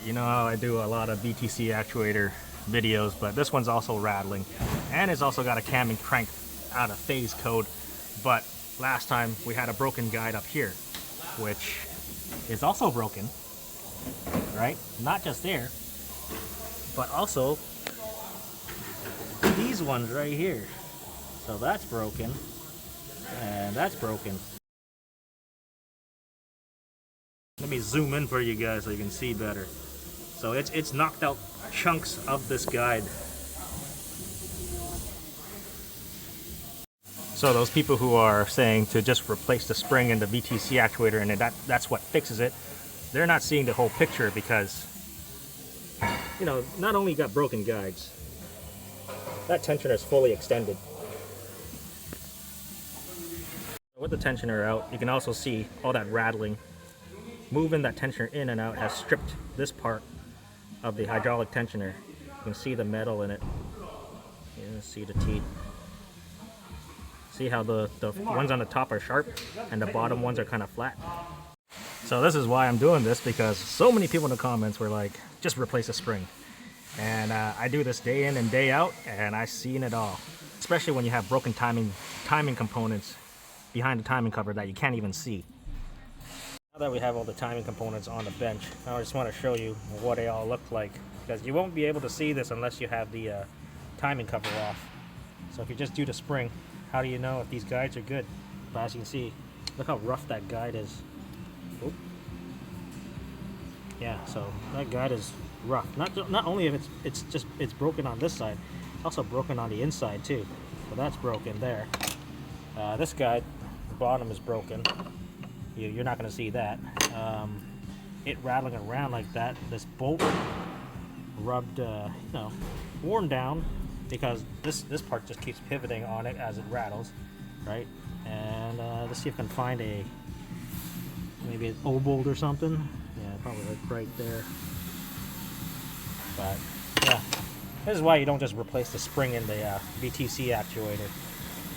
You know how I do a lot of VTC actuator videos, but this one's also rattling, and it's also got a cam and crank out of phase code. But last time we had a broken guide up here, which is also broken, right? Not just there, but also these ones right here. So that's broken, and that's broken. Let me zoom in for you guys so you can see better. So it's knocked out chunks of this guide. So those people who are saying to just replace the spring in the VTC actuator and that's what fixes it, they're not seeing the whole picture, because, you know, not only got broken guides, that tensioner is fully extended. With the tensioner out, you can also see all that rattling. Moving that tensioner in and out has stripped this part of the hydraulic tensioner. You can see the metal in it. You can see the teeth. See how the ones on the top are sharp and the bottom ones are kind of flat. So this is why I'm doing this, because so many people in the comments were like, just replace the spring. And I do this day in and day out, and I've seen it all. Especially when you have broken timing components behind the timing cover that you can't even see. Now that we have all the timing components on the bench, I just want to show you what they all look like, because you won't be able to see this unless you have the timing cover off. So if you just do the spring, how do you know if these guides are good? But as you can see, look how rough that guide is. Oop. Yeah, so that guide is rough. Not only if it's broken on this side, it's also broken on the inside too. So that's broken there. This guide, the bottom is broken. You're not going to see that. It rattling around like that. This bolt rubbed, worn down, because this part just keeps pivoting on it as it rattles, right? And let's see if I can find maybe an O-bolt or something. Yeah, probably like right there. But yeah, this is why you don't just replace the spring in the VTC actuator,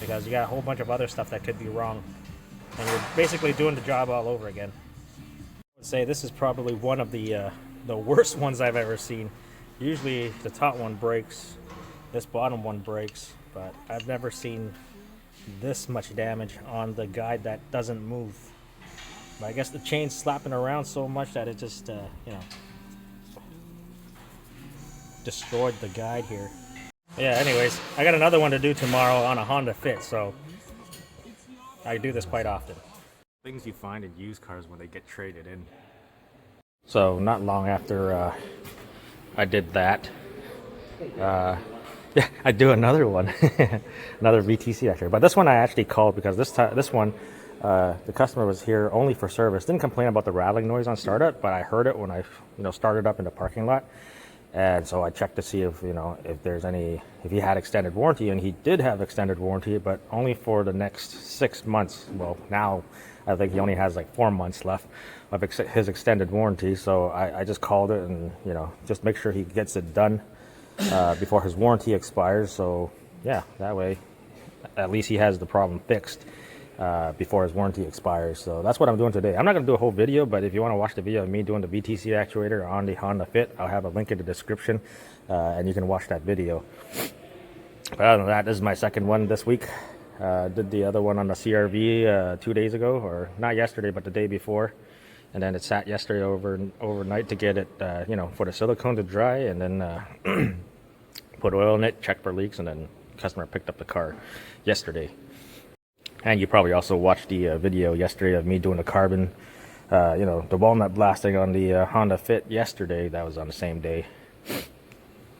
because you got a whole bunch of other stuff that could be wrong. And you're basically doing the job all over again. I would say this is probably one of the worst ones I've ever seen. Usually the top one breaks, this bottom one breaks, but I've never seen this much damage on the guide that doesn't move. But I guess the chain's slapping around so much that it just, destroyed the guide here. Yeah, anyways, I got another one to do tomorrow on a Honda Fit, so I do this quite often. Things you find in used cars when they get traded in. So not long after I did that, yeah, I do another one, another VTC actually. But this one I actually called because this one, the customer was here only for service. Didn't complain about the rattling noise on startup, but I heard it when I started up in the parking lot. And so I checked to see if if he had extended warranty, and he did have extended warranty, but only for the next 6 months. Well, now I think he only has like 4 months left of his extended warranty. So I just called it and just make sure he gets it done before his warranty expires. So yeah, that way at least he has the problem fixed before his warranty expires. So that's what I'm doing today. I'm not going to do a whole video, but if you want to watch the video of me doing the VTC actuator on the Honda Fit, I'll have a link in the description, and you can watch that video. But other than that, this is my second one this week. Did the other one on the CRV 2 days ago, or not yesterday, but the day before. And then it sat yesterday overnight to get it, for the silicone to dry, and then put oil in it, check for leaks, and then the customer picked up the car yesterday. And you probably also watched the video yesterday of me doing the carbon, the walnut blasting on the Honda Fit yesterday. That was on the same day.